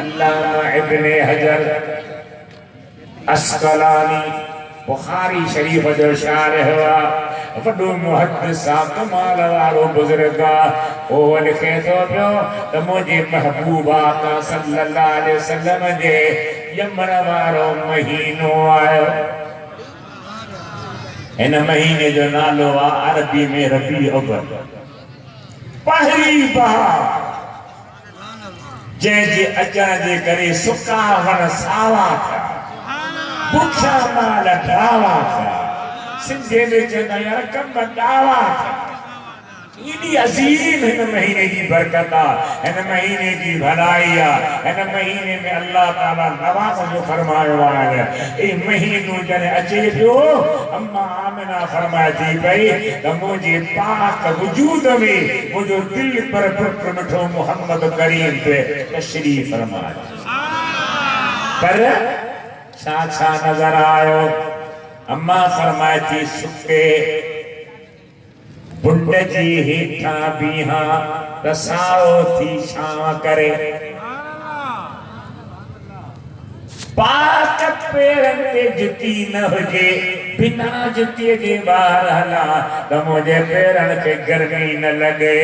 अल्लामा इब्ने हजर अस्कलानी बुखारी शरीफ जो शार हुआ वडो मुहद्दिस कमाल वारो बुजुर्ग ओ लिखे तो पियो त मुझे महबूबा का सल्लल्लाहु अलैहि वसल्लम जे यमन वारो महीनो आयो। इन महीने जो नालो आहे अरबी में रबी अव्वल, पहली बहार जंहिंजे अचण जे करे सुका वण सावा थिया, बुखिया माल ढावा थिया, सिंधे में चवंदा यार कम ॾावा थिया। एॾी अज़ीम हिन महीने जी बरकत आहे, हिन महीने जी भलाई आहे, हिन महीने में अल्लाह ताला नवाज़ जो फरमायो आहे। ई महीनो जॾहिं अचे पियो अम्मा आमिना फरमाए थी पई त मुंहिंजे पाक वजूद में मुंहिंजो दिलि पर पुट मिठो मोहम्मद करीम पे तशरीफ़ फरमाए। पर छा छा नज़र आयो? अम्मा फरमाए थी सुके बुंड जी हेठा बीहा त साओ थी छांव करे, पाक पेरनि ते जुती न हुजे बिना जुतीअ जे ॿाहिरि हला त मुंहिंजे पेरनि खे गर्मी न लॻे।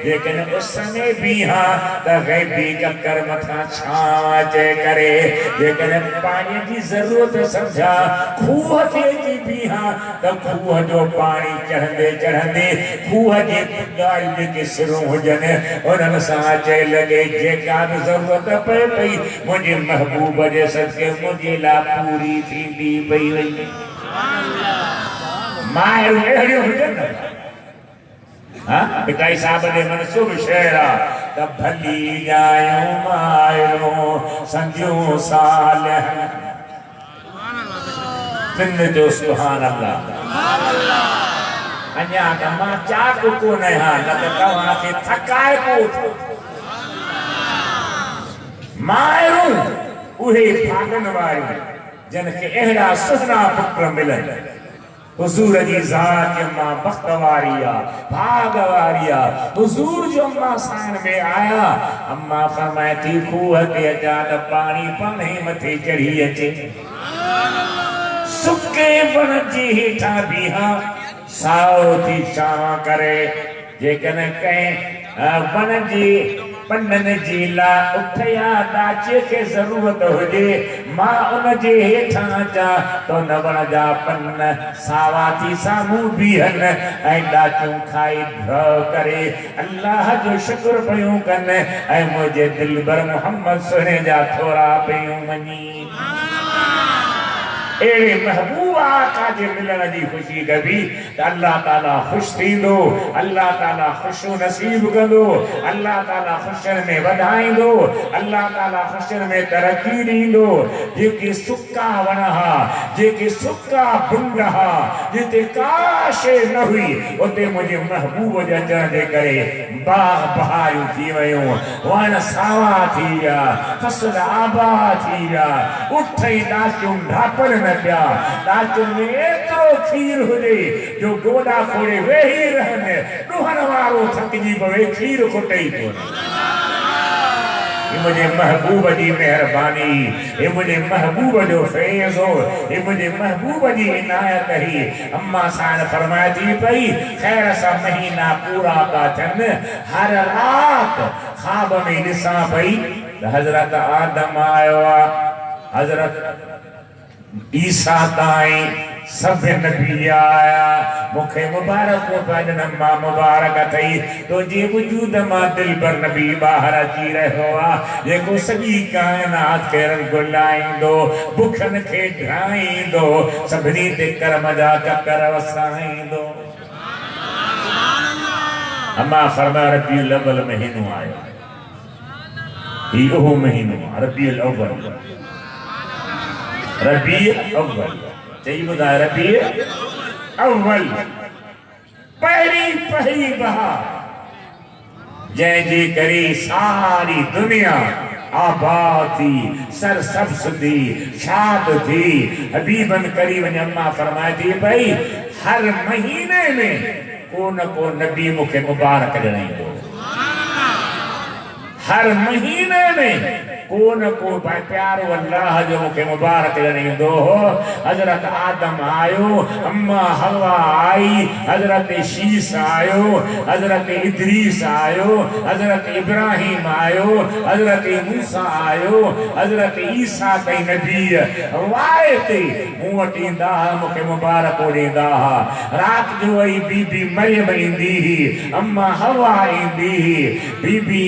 जेकॾहिं उस में बीहा त ग़ैबी ककर मथां छांव अचे करे, जेकॾहिं पाणीअ जी ज़रूरत सम्झा खूह ते अची बीहा त खूह जो पाणी चढ़ंदे चढ़ंदे खूह जे पुॼारी जेके सिरूं हुजनि उन्हनि सां अचे लॻे। जेका बि ज़रूरत पए पई मुंहिंजे महबूब जे सदके मुंहिंजे लाइ पूरी थींदी पई वई। माहिरूं अहिड़ियूं हुजनि पिताई साहब जे मनसूब शेर आहे त भली जायूं माहिरूं संधियूं सालिह सिंध जो सुभान अल्लाह। अञा त मां चाक कोन आहियां न त तव्हांखे थकाए पोइ माहिरूं उहे भागनि वारियूं जिन खे अहिड़ा सुहिणा पुट मिलनि। हुजूर जी ज़ात मां बख़्त वारी आहे, भाग वारी आहे। हुजूर जो अम्मा साइन में आया, अम्मा फरमाए थी खूह ते अचा त पाणी पाण ई मथे चढ़ी अचे। सुके वण जे हेठां बीहा साओ थी छांव करे। जेकॾहिं कंहिं वण जी पननि जी लाइ उठ या दाचे खे ज़रूरत हुजे मां उन जे हेठां अचां त उन वण जा पन सावा थी साम्हूं बीहनि ऐं ॾाचूं खाई ढव करे अल्लाह जो शुक्र पियूं कनि ऐं मुंहिंजे दिलि भर मोहम्मद सुहिणे जा थोरा पियूं मञी। अहिड़े महबूब आका जे मिलण जी ख़ुशी कबी त अल्लाह ताला ख़ुशि थींदो, अल्लाह ताला ख़ुशियूं नसीब कंदो, अल्लाह ताला ख़ुशियुनि में वधाईंदो, अल्लाह ताला ख़ुशियुनि में तरक़ी ॾींदो। जेके सुका वण हा, जेके सुका बुंड हा, जिते का शइ न हुई उते मुंहिंजे महबूब जे अचण जे करे बाग बहारियूं थी वियूं, वण सावा थी विया, फसल आबाद थी विया, उठ ई ॾाचूं ढापल न पिया। ॾाचुनि में एतिरो खीर हुजे जो गोॾा खोड़े वेही रहनि, ॾुहण वारो थकिजी पवे खीर खुटे ई कोन्हे। मुझे महबूब जी मेहरबानी, ये मुझे महबूब जो फैज़ हो, ये मुझे महबूब जी इनायत ही। अम्मा सान फरमाई थी पई खैर सा महीना पूरा का थियनि, हर रात ख्वाब में ॾिसां पई त हज़रत आदम आयो आहे, हज़रत ईसा ताईं सब नबी आया, मुखे मुबारक पैदन मां मुबारक थई तुझे वजूद मां दिल पर नबी बाहर अची रहियो आहे, जेको सॼी काइनात खे रंगुलाईंदो, बुखनि खे ढाईंदो, सभिनी ते कर्म जा चकर वसाईंदो। अम्मा फरमाया रबीउल अव्वल महीनो आयो, ही उहो महीनो रबीउल अव्वल, रबीउल अव्वल चई ॿुधाए रबीउल अव्वल पहली बहार जंहिंजे करे सारी दुनिया आबाद थी, सरसब्ज थी, शाद थी। हबीबन करीब अम्मा फरमाए थी पई हर महीने में को न को नबी मुखे मुबारक ॾियणो, हर महीने में को न को भाई प्यारो अल्लाह जो मूंखे मुबारक ॾींदो हो। हज़रत आदम आयो, अम्मा हवा आई, हज़रत शीस आयो, हज़रत इदरीस आयो, हज़रत इब्राहिम आयो, हज़रत मूसा आयो, हज़रत ईसा ताईं नबी वाए ते मूं वटि ईंदा हुआ, मूंखे मुबारक ॾींदा हुआ। राति जो वई बीबी मरियम ईंदी हुई, अम्मा हवा ईंदी हुई, बीबी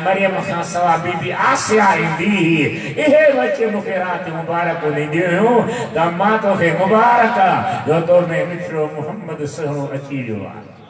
मरियम खां सवाइ बीबी आसिया ईंदी हुई। इहे बचे मूंखे राति मुबारक ॾींदियूं हुयूं त मां तोखे मुबारक जो तो में मिठड़ो मोहम्मद सुहिणो अची वियो आहे।